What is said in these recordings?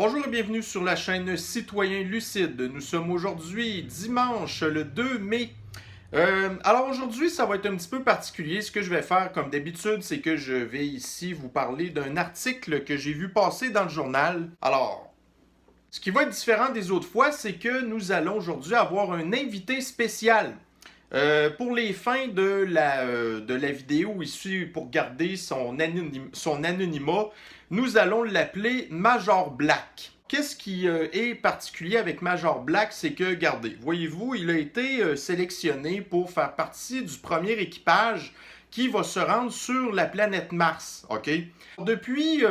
Bonjour et bienvenue sur la chaîne Citoyen Lucide. Nous sommes aujourd'hui dimanche le 2 mai. Alors aujourd'hui, ça va être un petit peu particulier. Ce que je vais faire, comme d'habitude, c'est que je vais ici vous parler d'un article que j'ai vu passer dans le journal. Alors, ce qui va être différent des autres fois, c'est que nous allons aujourd'hui avoir un invité spécial. Pour les fins de la vidéo, ici pour garder son anonymat, nous allons l'appeler Major Black. Qu'est-ce qui est particulier avec Major Black, c'est que, regardez, voyez-vous, il a été sélectionné pour faire partie du premier équipage qui va se rendre sur la planète Mars, ok? Depuis,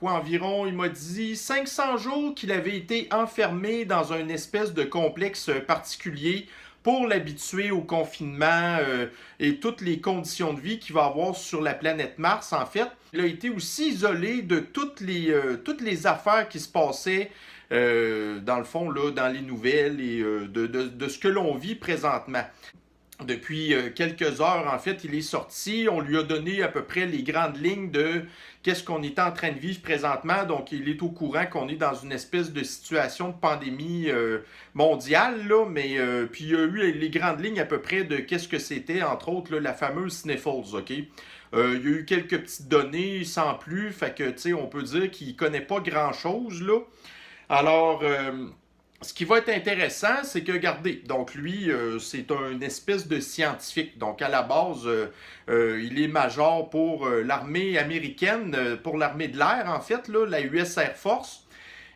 environ, il m'a dit 500 jours qu'il avait été enfermé dans une espèce de complexe particulier pour l'habituer au confinement et toutes les conditions de vie qu'il va avoir sur la planète Mars, en fait. Il a été aussi isolé de toutes les affaires qui se passaient, dans le fond, là, dans les nouvelles et de ce que l'on vit présentement. Depuis quelques heures, en fait, il est sorti. On lui a donné à peu près les grandes lignes de qu'est-ce qu'on est en train de vivre présentement. Donc, il est au courant qu'on est dans une espèce de situation de pandémie mondiale, là, mais puis il y a eu les grandes lignes à peu près de qu'est-ce que c'était, entre autres, là, la fameuse Sniffles, OK? Il y a eu quelques petites données sans plus, fait que, tu sais, on peut dire qu'il ne connaît pas grand-chose, là. Alors, ce qui va être intéressant, c'est que, regardez, donc lui, c'est une espèce de scientifique. Donc, à la base, il est major pour l'armée américaine, pour l'armée de l'air, en fait, là, la US Air Force.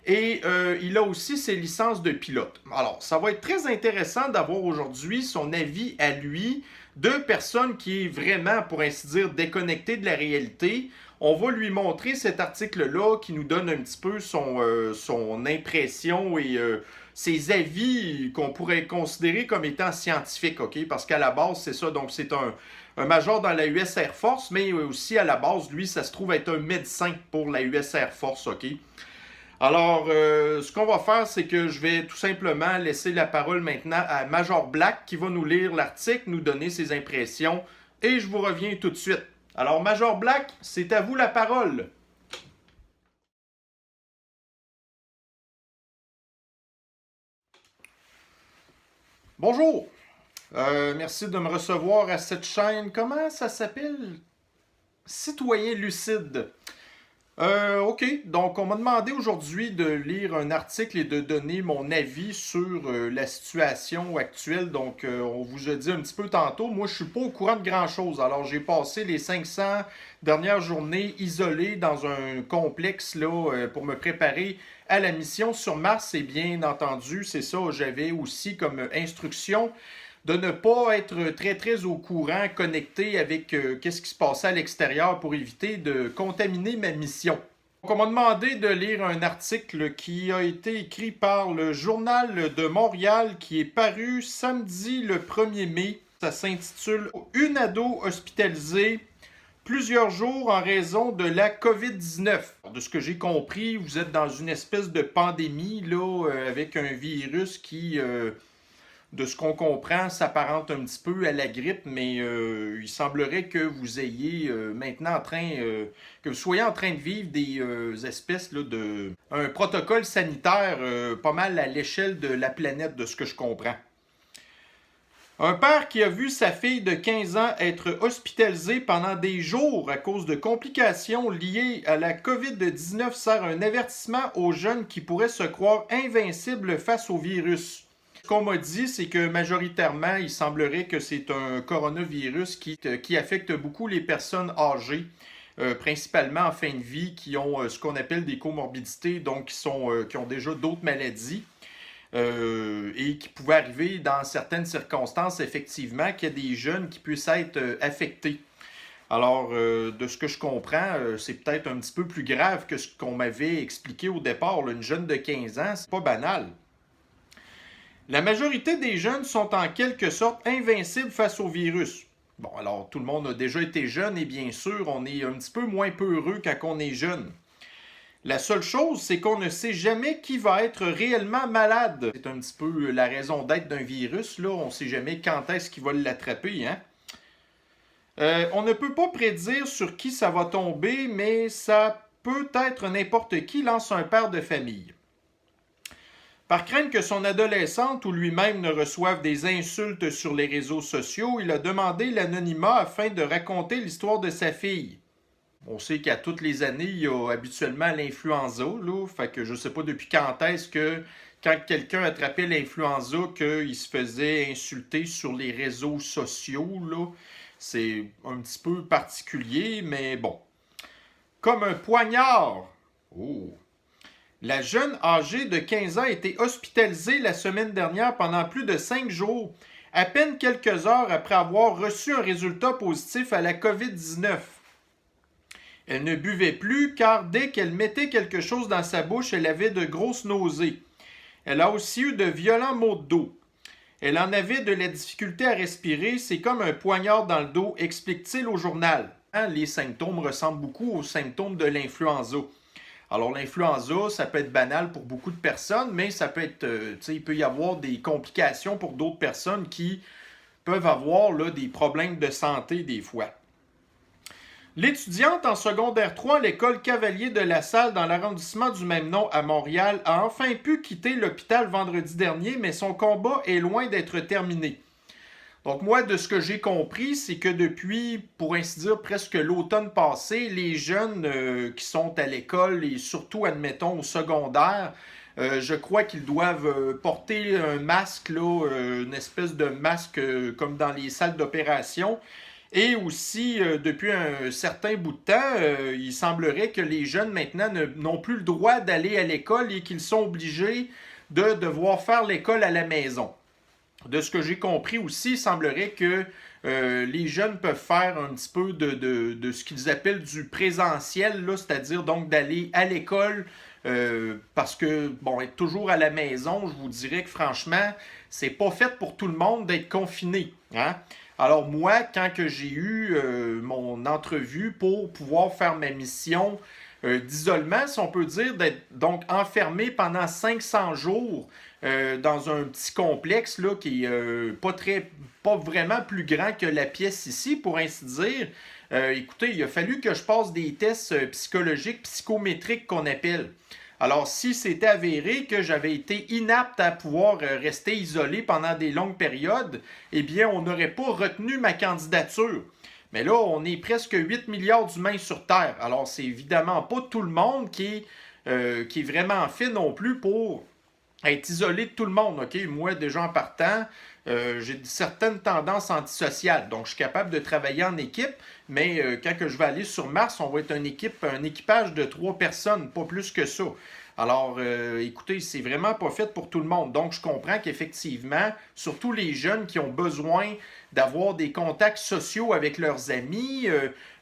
Et il a aussi ses licences de pilote. Alors, ça va être très intéressant d'avoir aujourd'hui son avis à lui de personne qui est vraiment, pour ainsi dire, déconnectée de la réalité. On va lui montrer cet article-là qui nous donne un petit peu son impression et ses avis qu'on pourrait considérer comme étant scientifiques, OK? Parce qu'à la base, c'est ça. Donc, c'est un major dans la US Air Force, mais aussi à la base, lui, ça se trouve être un médecin pour la US Air Force, OK? Alors, ce qu'on va faire, c'est que je vais tout simplement laisser la parole maintenant à Major Black qui va nous lire l'article, nous donner ses impressions, et je vous reviens tout de suite. Alors, Major Black, c'est à vous la parole. Bonjour. Merci de me recevoir à cette chaîne. Comment ça s'appelle? Citoyen Lucide. OK, donc on m'a demandé aujourd'hui de lire un article et de donner mon avis sur la situation actuelle. Donc, on vous a dit un petit peu tantôt, moi je suis pas au courant de grand-chose. Alors, j'ai passé les 500 dernières journées isolé dans un complexe là, pour me préparer à la mission sur Mars. Et bien entendu, c'est ça, j'avais aussi comme instruction de ne pas être très très au courant, connecté avec qu'est-ce qui se passait à l'extérieur pour éviter de contaminer ma mission. Donc, on m'a demandé de lire un article qui a été écrit par le Journal de Montréal qui est paru samedi le 1er mai. Ça s'intitule « Une ado hospitalisée plusieurs jours en raison de la COVID-19 ». De ce que j'ai compris, vous êtes dans une espèce de pandémie là, avec un virus qui de ce qu'on comprend, s'apparente un petit peu à la grippe, mais il semblerait que vous ayez maintenant que vous soyez en train de vivre des espèces là, de un protocole sanitaire pas mal à l'échelle de la planète, de ce que je comprends. Un père qui a vu sa fille de 15 ans être hospitalisée pendant des jours à cause de complications liées à la COVID-19 sert un avertissement aux jeunes qui pourraient se croire invincibles face au virus. Ce qu'on m'a dit, c'est que majoritairement, il semblerait que c'est un coronavirus qui affecte beaucoup les personnes âgées, principalement en fin de vie, qui ont ce qu'on appelle des comorbidités, donc qui ont déjà d'autres maladies. Et qui pouvait arriver dans certaines circonstances, effectivement, qu'il y a des jeunes qui puissent être affectés. Alors, de ce que je comprends, c'est peut-être un petit peu plus grave que ce qu'on m'avait expliqué au départ. Là, une jeune de 15 ans, c'est pas banal. La majorité des jeunes sont en quelque sorte invincibles face au virus. Bon, alors tout le monde a déjà été jeune et bien sûr, on est un petit peu moins peureux quand on est jeune. La seule chose, c'est qu'on ne sait jamais qui va être réellement malade. C'est un petit peu la raison d'être d'un virus, là. On ne sait jamais quand est-ce qu'il va l'attraper, hein. On ne peut pas prédire sur qui ça va tomber, mais ça peut être n'importe qui, lance un père de famille. Par crainte que son adolescente ou lui-même ne reçoive des insultes sur les réseaux sociaux, il a demandé l'anonymat afin de raconter l'histoire de sa fille. On sait qu'à toutes les années, il y a habituellement l'influenza, là. Fait que je ne sais pas depuis quand est-ce que, quand quelqu'un attrapait l'influenza, qu'il se faisait insulter sur les réseaux sociaux, là. C'est un petit peu particulier, mais bon. Comme un poignard. Oh. La jeune âgée de 15 ans a été hospitalisée la semaine dernière pendant plus de 5 jours, à peine quelques heures après avoir reçu un résultat positif à la COVID-19. Elle ne buvait plus car dès qu'elle mettait quelque chose dans sa bouche, elle avait de grosses nausées. Elle a aussi eu de violents maux de dos. Elle en avait de la difficulté à respirer, c'est comme un poignard dans le dos, explique-t-il au journal. Les symptômes ressemblent beaucoup aux symptômes de l'influenza. Alors l'influenza, ça peut être banal pour beaucoup de personnes, mais ça peut être, il peut y avoir des complications pour d'autres personnes qui peuvent avoir là, des problèmes de santé des fois. L'étudiante en secondaire 3 à l'école Cavalier de la Salle dans l'arrondissement du même nom à Montréal a enfin pu quitter l'hôpital vendredi dernier, mais son combat est loin d'être terminé. Donc moi, de ce que j'ai compris, c'est que depuis, pour ainsi dire, presque l'automne passé, les jeunes qui sont à l'école et surtout, admettons, au secondaire, je crois qu'ils doivent porter un masque, là, une espèce de masque comme dans les salles d'opération. Et aussi, depuis un certain bout de temps, il semblerait que les jeunes maintenant n'ont plus le droit d'aller à l'école et qu'ils sont obligés de devoir faire l'école à la maison. De ce que j'ai compris aussi, il semblerait que les jeunes peuvent faire un petit peu de ce qu'ils appellent du présentiel, là, c'est-à-dire donc d'aller à l'école parce que, bon, être toujours à la maison, je vous dirais que franchement, c'est pas fait pour tout le monde d'être confiné. Hein? Alors moi, quand que j'ai eu mon entrevue pour pouvoir faire ma mission d'isolement, si on peut dire, d'être donc enfermé pendant 500 jours dans un petit complexe là, qui est pas vraiment plus grand que la pièce ici, pour ainsi dire. Écoutez, il a fallu que je passe des tests psychologiques, psychométriques qu'on appelle. Alors, si c'était avéré que j'avais été inapte à pouvoir rester isolé pendant des longues périodes, eh bien, on n'aurait pas retenu ma candidature. Mais là, on est presque 8 milliards d'humains sur Terre. Alors, c'est évidemment pas tout le monde qui est vraiment fait non plus pour être isolé de tout le monde. Okay? Moi, déjà en partant, j'ai certaines tendances antisociales. Donc, je suis capable de travailler en équipe, mais quand que je vais aller sur Mars, on va être un équipage de 3 personnes, pas plus que ça. Alors, écoutez, c'est vraiment pas fait pour tout le monde. Donc, je comprends qu'effectivement, surtout les jeunes qui ont besoin d'avoir des contacts sociaux avec leurs amis,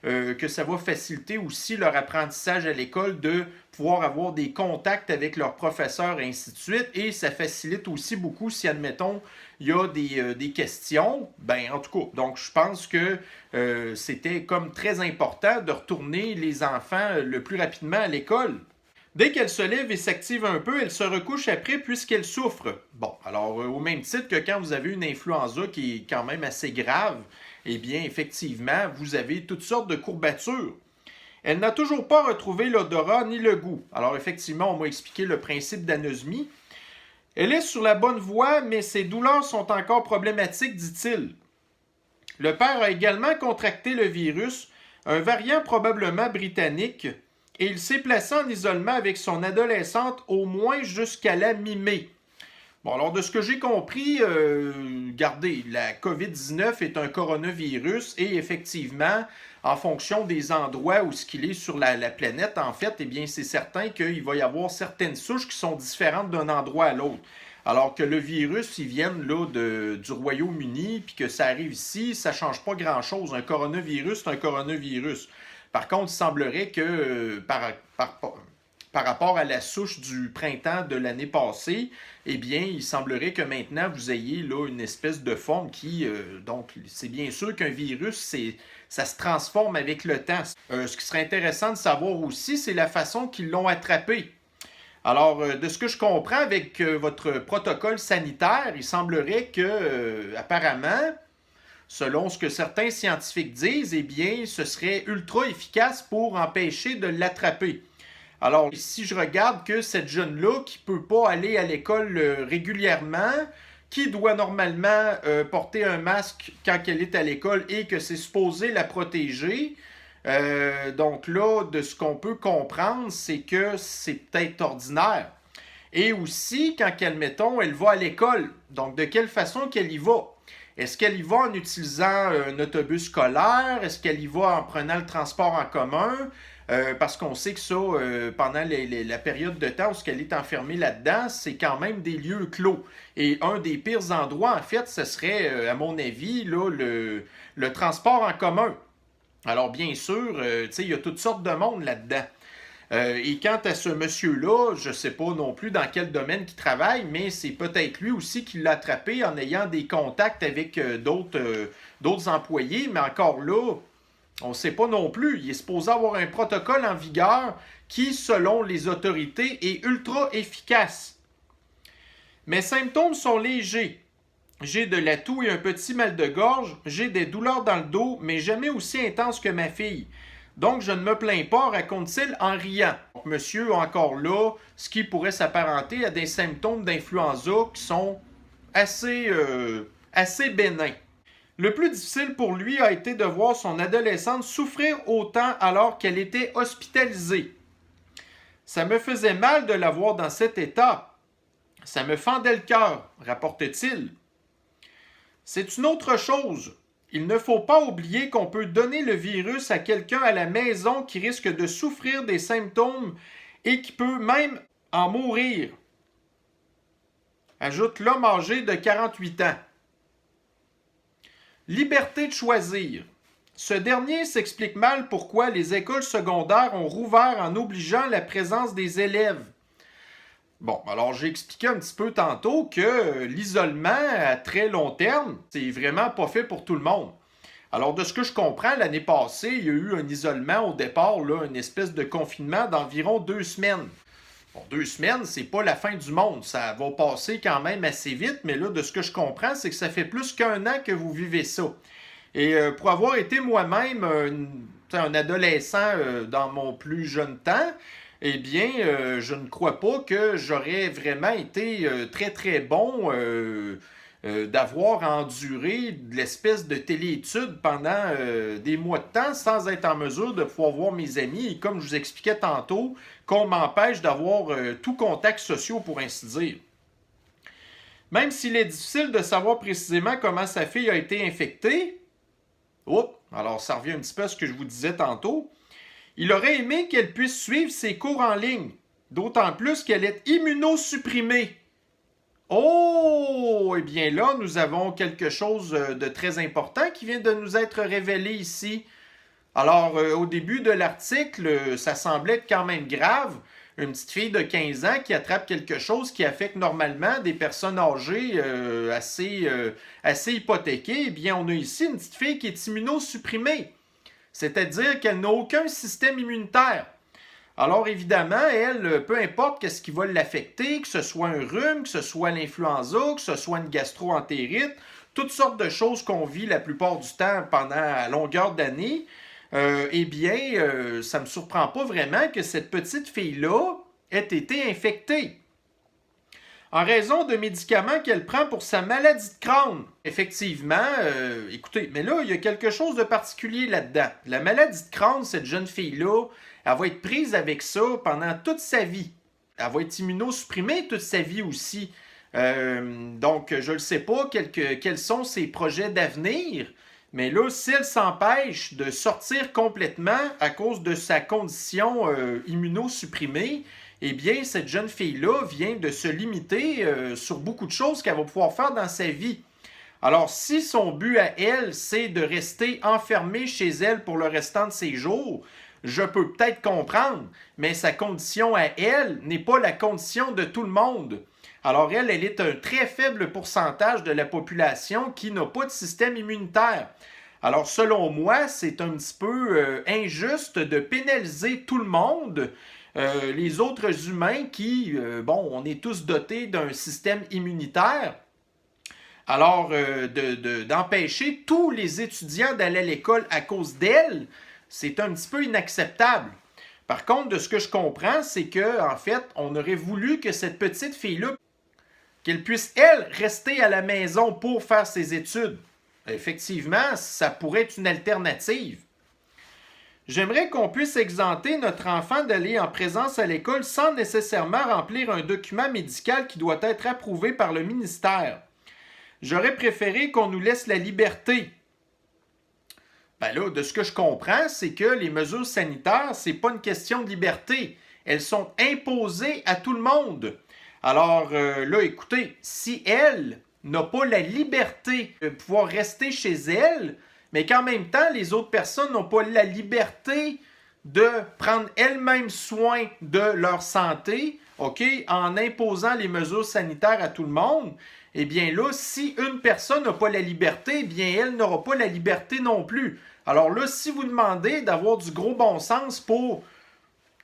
que ça va faciliter aussi leur apprentissage à l'école de pouvoir avoir des contacts avec leurs professeurs et ainsi de suite. Et ça facilite aussi beaucoup si, admettons, il y a des questions. Ben, en tout cas, donc je pense que c'était comme très important de retourner les enfants le plus rapidement à l'école. Dès qu'elle se lève et s'active un peu, elle se recouche après puisqu'elle souffre. Bon, alors au même titre que quand vous avez une influenza qui est quand même assez grave, eh bien effectivement, vous avez toutes sortes de courbatures. Elle n'a toujours pas retrouvé l'odorat ni le goût. Alors effectivement, on m'a expliqué le principe d'anosmie. Elle est sur la bonne voie, mais ses douleurs sont encore problématiques, dit-il. Le père a également contracté le virus, un variant probablement britannique, et il s'est placé en isolement avec son adolescente au moins jusqu'à la mi-mai. Bon, alors de ce que j'ai compris, regardez, la COVID-19 est un coronavirus et effectivement, en fonction des endroits où ce qu'il est sur la planète, en fait, eh bien, c'est certain qu'il va y avoir certaines souches qui sont différentes d'un endroit à l'autre. Alors que le virus, il vient là du Royaume-Uni, puis que ça arrive ici, ça ne change pas grand-chose. Un coronavirus, c'est un coronavirus. Par contre, il semblerait que par rapport à la souche du printemps de l'année passée, eh bien, il semblerait que maintenant, vous ayez là une espèce de forme qui... donc, c'est bien sûr qu'un virus, ça se transforme avec le temps. Ce qui serait intéressant de savoir aussi, c'est la façon qu'ils l'ont attrapé. Alors, de ce que je comprends avec votre protocole sanitaire, il semblerait que, apparemment, selon ce que certains scientifiques disent, eh bien, ce serait ultra efficace pour empêcher de l'attraper. Alors, si je regarde que cette jeune-là qui ne peut pas aller à l'école régulièrement, qui doit normalement porter un masque quand elle est à l'école et que c'est supposé la protéger, donc là, de ce qu'on peut comprendre, c'est que c'est peut-être ordinaire. Et aussi, quand, admettons, elle va à l'école, donc de quelle façon qu'elle y va? Est-ce qu'elle y va en utilisant un autobus scolaire? Est-ce qu'elle y va en prenant le transport en commun? Parce qu'on sait que ça, pendant la période de temps où elle est enfermée là-dedans, c'est quand même des lieux clos. Et un des pires endroits, en fait, ce serait, à mon avis, là, le transport en commun. Alors, bien sûr, il y a toutes sortes de monde là-dedans. Et quant à ce monsieur-là, je ne sais pas non plus dans quel domaine il travaille, mais c'est peut-être lui aussi qui l'a attrapé en ayant des contacts avec d'autres employés. Mais encore là, on ne sait pas non plus. Il est supposé avoir un protocole en vigueur qui, selon les autorités, est ultra efficace. Mes symptômes sont légers. J'ai de la toux et un petit mal de gorge. J'ai des douleurs dans le dos, mais jamais aussi intenses que ma fille. Donc, je ne me plains pas, raconte-t-il en riant. Donc, monsieur a encore là ce qui pourrait s'apparenter à des symptômes d'influenza qui sont assez bénins. Le plus difficile pour lui a été de voir son adolescente souffrir autant alors qu'elle était hospitalisée. Ça me faisait mal de la voir dans cet état. Ça me fendait le cœur, rapporte-t-il. C'est une autre chose. Il ne faut pas oublier qu'on peut donner le virus à quelqu'un à la maison qui risque de souffrir des symptômes et qui peut même en mourir. Ajoute l'homme âgé de 48 ans. Liberté de choisir. Ce dernier s'explique mal pourquoi les écoles secondaires ont rouvert en obligeant la présence des élèves. Bon, alors j'ai expliqué un petit peu tantôt que l'isolement à très long terme, c'est vraiment pas fait pour tout le monde. Alors de ce que je comprends, l'année passée, il y a eu un isolement au départ, là, une espèce de confinement d'environ 2 semaines. Bon, 2 semaines, c'est pas la fin du monde. Ça va passer quand même assez vite, mais là, de ce que je comprends, c'est que ça fait plus qu'1 an que vous vivez ça. Et pour avoir été moi-même un adolescent dans mon plus jeune temps, eh bien, je ne crois pas que j'aurais vraiment été très, très bon d'avoir enduré de l'espèce de téléétude pendant des mois de temps sans être en mesure de pouvoir voir mes amis. Et comme je vous expliquais tantôt, qu'on m'empêche d'avoir tout contact social, pour ainsi dire. Même s'il est difficile de savoir précisément comment sa fille a été infectée, alors ça revient un petit peu à ce que je vous disais tantôt, il aurait aimé qu'elle puisse suivre ses cours en ligne, d'autant plus qu'elle est immunosupprimée. Oh, eh bien là, nous avons quelque chose de très important qui vient de nous être révélé ici. Alors, au début de l'article, ça semblait être quand même grave. Une petite fille de 15 ans qui attrape quelque chose qui affecte normalement des personnes âgées assez hypothéquées. Eh bien, on a ici une petite fille qui est immunosupprimée. C'est-à-dire qu'elle n'a aucun système immunitaire. Alors évidemment, elle, peu importe ce qui va l'affecter, que ce soit un rhume, que ce soit l'influenza, que ce soit une gastro-entérite, toutes sortes de choses qu'on vit la plupart du temps pendant la longueur d'année, eh bien, ça ne me surprend pas vraiment que cette petite fille-là ait été infectée. En raison de médicaments qu'elle prend pour sa maladie de Crohn. Effectivement, écoutez, mais là, il y a quelque chose de particulier là-dedans. La maladie de Crohn, cette jeune fille-là, elle va être prise avec ça pendant toute sa vie. Elle va être immunosupprimée toute sa vie aussi. Donc, je ne sais pas quels sont ses projets d'avenir, mais là, si elle s'empêche de sortir complètement à cause de sa condition immunosupprimée, eh bien, cette jeune fille-là vient de se limiter sur beaucoup de choses qu'elle va pouvoir faire dans sa vie. Alors, si son but à elle, c'est de rester enfermée chez elle pour le restant de ses jours, je peux peut-être comprendre, mais sa condition à elle n'est pas la condition de tout le monde. Alors, elle est un très faible pourcentage de la population qui n'a pas de système immunitaire. Alors, selon moi, c'est un petit peu injuste de pénaliser tout le monde. Les autres humains qui, on est tous dotés d'un système immunitaire. Alors, d'empêcher tous les étudiants d'aller à l'école à cause d'elle, c'est un petit peu inacceptable. Par contre, de ce que je comprends, c'est que, en fait, on aurait voulu que cette petite fille-là, qu'elle puisse, elle, rester à la maison pour faire ses études. Effectivement, ça pourrait être une alternative. J'aimerais qu'on puisse exempter notre enfant d'aller en présence à l'école sans nécessairement remplir un document médical qui doit être approuvé par le ministère. J'aurais préféré qu'on nous laisse la liberté. Ben là, de ce que je comprends, c'est que les mesures sanitaires, c'est pas une question de liberté. Elles sont imposées à tout le monde. Alors là, écoutez, si elle n'a pas la liberté de pouvoir rester chez elle, mais qu'en même temps, les autres personnes n'ont pas la liberté de prendre elles-mêmes soin de leur santé, OK, en imposant les mesures sanitaires à tout le monde, eh bien là, si une personne n'a pas la liberté, eh bien elle n'aura pas la liberté non plus. Alors là, si vous demandez d'avoir du gros bon sens pour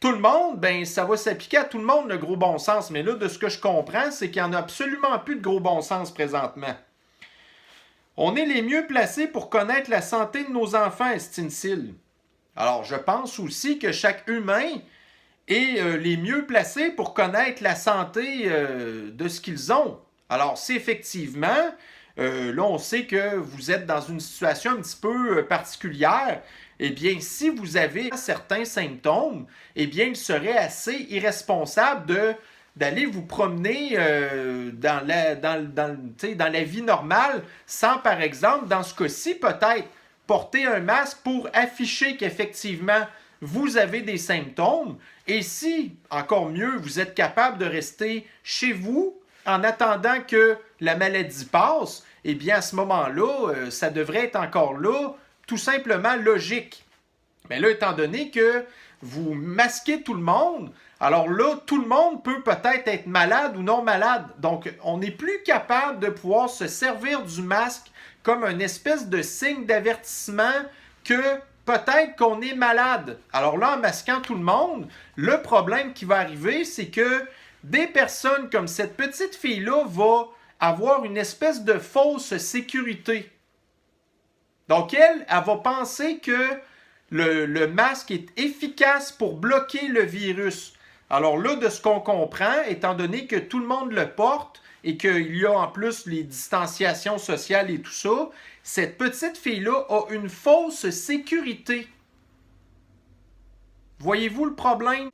tout le monde, ben ça va s'appliquer à tout le monde, le gros bon sens. Mais là, de ce que je comprends, c'est qu'il n'y en a absolument plus de gros bon sens présentement. On est les mieux placés pour connaître la santé de nos enfants, estime-t-il. Alors, je pense aussi que chaque humain est les mieux placés pour connaître la santé de ce qu'ils ont. Alors, si effectivement, là, on sait que vous êtes dans une situation un petit peu particulière, eh bien, si vous avez certains symptômes, eh bien, il serait assez irresponsable d'aller vous promener dans la vie normale sans, par exemple, dans ce cas-ci, peut-être porter un masque pour afficher qu'effectivement, vous avez des symptômes. Et si, encore mieux, vous êtes capable de rester chez vous en attendant que la maladie passe, eh bien, à ce moment-là, ça devrait être encore là, tout simplement logique. Mais là, étant donné que vous masquez tout le monde, alors là, tout le monde peut peut-être être malade ou non malade. Donc, on n'est plus capable de pouvoir se servir du masque comme une espèce de signe d'avertissement que peut-être qu'on est malade. Alors là, en masquant tout le monde, le problème qui va arriver, c'est que des personnes comme cette petite fille-là vont avoir une espèce de fausse sécurité. Donc, elle va penser que le masque est efficace pour bloquer le virus. Alors là, de ce qu'on comprend, étant donné que tout le monde le porte et qu'il y a en plus les distanciations sociales et tout ça, cette petite fille-là a une fausse sécurité. Voyez-vous le problème?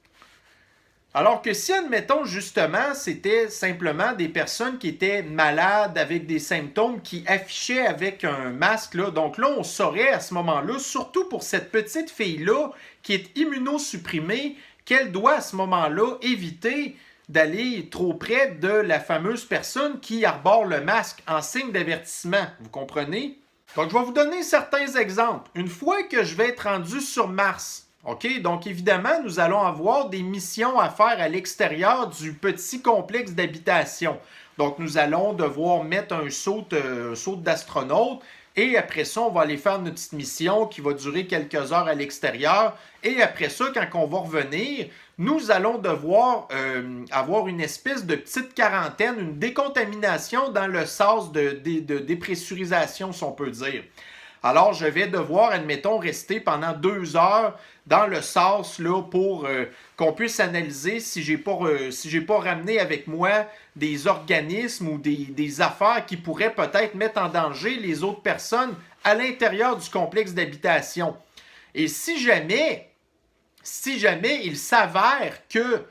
Alors que si, admettons, justement, c'était simplement des personnes qui étaient malades avec des symptômes qui affichaient avec un masque, là, donc là, on saurait à ce moment-là, surtout pour cette petite fille-là qui est immunosupprimée, qu'elle doit à ce moment-là éviter d'aller trop près de la fameuse personne qui arbore le masque en signe d'avertissement. Vous comprenez? Donc, je vais vous donner certains exemples. Une fois que je vais être rendu sur Mars, OK? Donc, évidemment, nous allons avoir des missions à faire à l'extérieur du petit complexe d'habitation. Donc, nous allons devoir mettre un saut d'astronaute et après ça, on va aller faire notre petite mission qui va durer quelques heures à l'extérieur. Et après ça, quand on va revenir, nous allons devoir avoir une espèce de petite quarantaine, une décontamination dans le sas de dépressurisation, si on peut dire. Alors, je vais devoir, admettons, rester pendant 2 heures dans le sas là, pour qu'on puisse analyser si j'ai pas ramené avec moi des organismes ou des affaires qui pourraient peut-être mettre en danger les autres personnes à l'intérieur du complexe d'habitation. Et si jamais il s'avère que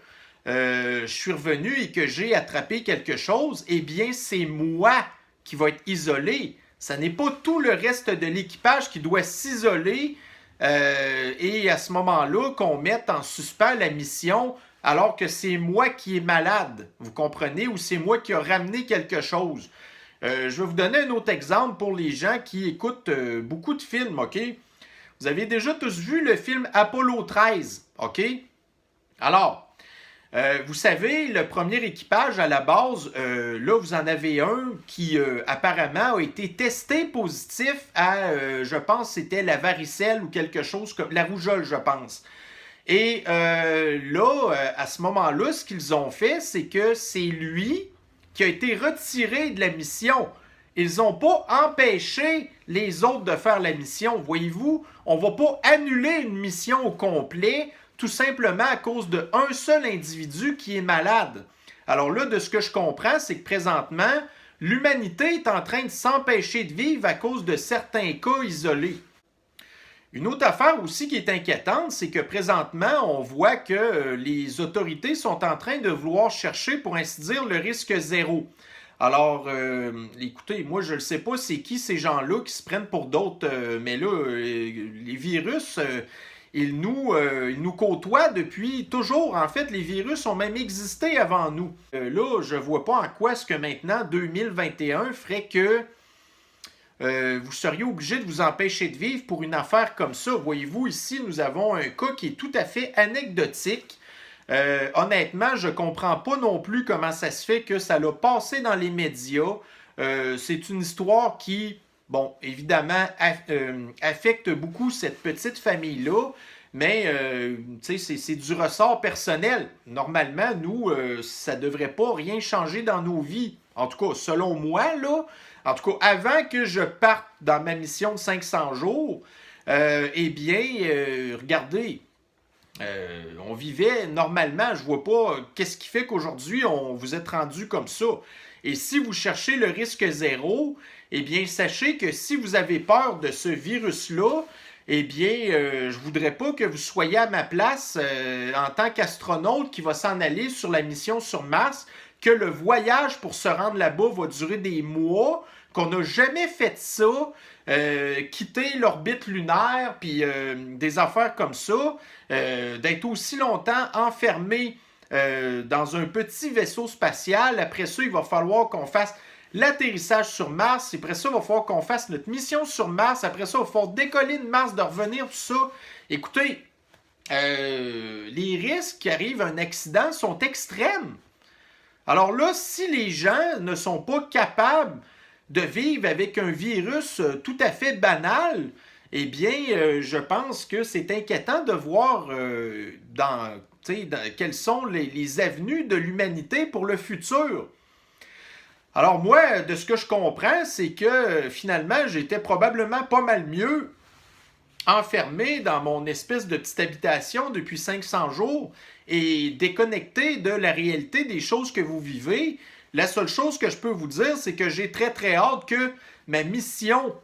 je suis revenu et que j'ai attrapé quelque chose, eh bien, c'est moi qui va être isolé. Ça n'est pas tout le reste de l'équipage qui doit s'isoler et à ce moment-là qu'on mette en suspens la mission alors que c'est moi qui est malade, vous comprenez, ou c'est moi qui a ramené quelque chose. Je vais vous donner un autre exemple pour les gens qui écoutent beaucoup de films, OK? Vous avez déjà tous vu le film Apollo 13, OK? Alors, vous savez, le premier équipage à la base, là, vous en avez un qui apparemment a été testé positif à, je pense, c'était la varicelle ou quelque chose comme la rougeole, je pense. Et là, à ce moment-là, ce qu'ils ont fait, c'est que c'est lui qui a été retiré de la mission. ils n'ont pas empêché les autres de faire la mission. Voyez-vous, on ne va pas annuler une mission au complet tout simplement à cause d'un seul individu qui est malade. Alors là, de ce que je comprends, c'est que présentement, l'humanité est en train de s'empêcher de vivre à cause de certains cas isolés. Une autre affaire aussi qui est inquiétante, c'est que présentement, on voit que les autorités sont en train de vouloir chercher, pour ainsi dire, le risque zéro. Alors, écoutez, moi, je ne sais pas c'est qui ces gens-là qui se prennent pour d'autres, mais là, les virus, ils nous côtoient depuis toujours. En fait, les virus ont même existé avant nous. Là, je ne vois pas en quoi est-ce que maintenant, 2021, ferait que vous seriez obligé de vous empêcher de vivre pour une affaire comme ça. Voyez-vous, ici, nous avons un cas qui est tout à fait anecdotique. Honnêtement, je ne comprends pas non plus comment ça se fait que ça l'a passé dans les médias. C'est une histoire qui, bon, évidemment, affecte beaucoup cette petite famille-là, mais c'est du ressort personnel. Normalement, nous, ça ne devrait pas rien changer dans nos vies. En tout cas, selon moi, là, en tout cas, avant que je parte dans ma mission de 500 jours, regardez, on vivait normalement, je vois pas qu'est-ce qui fait qu'aujourd'hui, vous êtes rendu comme ça. Et si vous cherchez le risque zéro, eh bien, sachez que si vous avez peur de ce virus-là, eh bien, je voudrais pas que vous soyez à ma place en tant qu'astronaute qui va s'en aller sur la mission sur Mars, que le voyage pour se rendre là-bas va durer des mois, qu'on n'a jamais fait ça, quitter l'orbite lunaire, puis des affaires comme ça, d'être aussi longtemps enfermé dans un petit vaisseau spatial. Après ça, il va falloir qu'on fasse l'atterrissage sur Mars. Après ça, il va falloir qu'on fasse notre mission sur Mars. Après ça, il va falloir décoller de Mars, de revenir, tout ça. Écoutez, les risques qui arrivent à un accident sont extrêmes. Alors là, si les gens ne sont pas capables de vivre avec un virus tout à fait banal, eh bien, je pense que c'est inquiétant de voir quelles sont les avenues de l'humanité pour le futur. Alors moi, de ce que je comprends, c'est que finalement, j'étais probablement pas mal mieux enfermé dans mon espèce de petite habitation depuis 500 jours et déconnecté de la réalité des choses que vous vivez. La seule chose que je peux vous dire, c'est que j'ai très très hâte que ma mission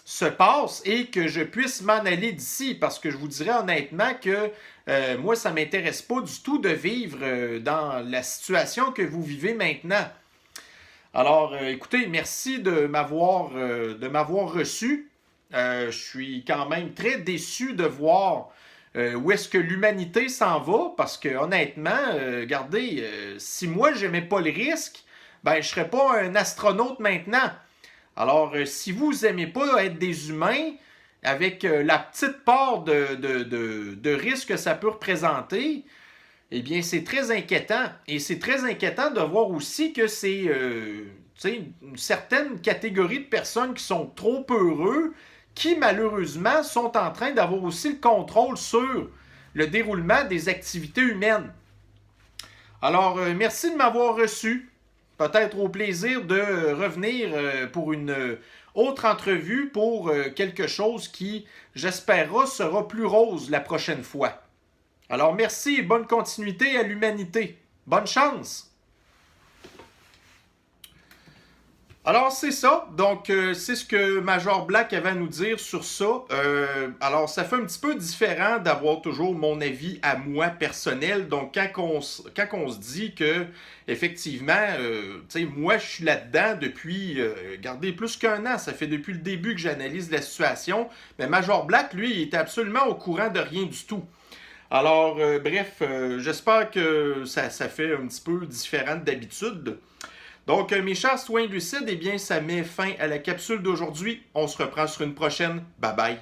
se passe et que je puisse m'en aller d'ici, parce que je vous dirais honnêtement que moi, ça ne m'intéresse pas du tout de vivre dans la situation que vous vivez maintenant. Alors, écoutez, merci de m'avoir reçu. Je suis quand même très déçu de voir où est-ce que l'humanité s'en va, parce que honnêtement, regardez, si moi, je n'aimais pas le risque, ben, je ne serais pas un astronaute maintenant. Alors, si vous n'aimez pas être des humains, avec la petite part de risque que ça peut représenter, eh bien, c'est très inquiétant. Et c'est très inquiétant de voir aussi que c'est une certaine catégorie de personnes qui sont trop heureux, qui malheureusement sont en train d'avoir aussi le contrôle sur le déroulement des activités humaines. Alors, merci de m'avoir reçu. Peut-être au plaisir de revenir pour une autre entrevue pour quelque chose qui, j'espérerais, sera plus rose la prochaine fois. Alors merci et bonne continuité à l'humanité. Bonne chance! Alors c'est ça, donc c'est ce que Major Black avait à nous dire sur ça. Alors ça fait un petit peu différent d'avoir toujours mon avis à moi personnel. Donc quand on se dit que effectivement, moi je suis là-dedans depuis, regardez, plus qu'un an, ça fait depuis le début que j'analyse la situation. Mais Major Black, lui, il était absolument au courant de rien du tout. Alors bref, j'espère que ça fait un petit peu différent d'habitude. Donc, mes chers citoyens lucides, eh bien, ça met fin à la capsule d'aujourd'hui. On se reprend sur une prochaine. Bye bye.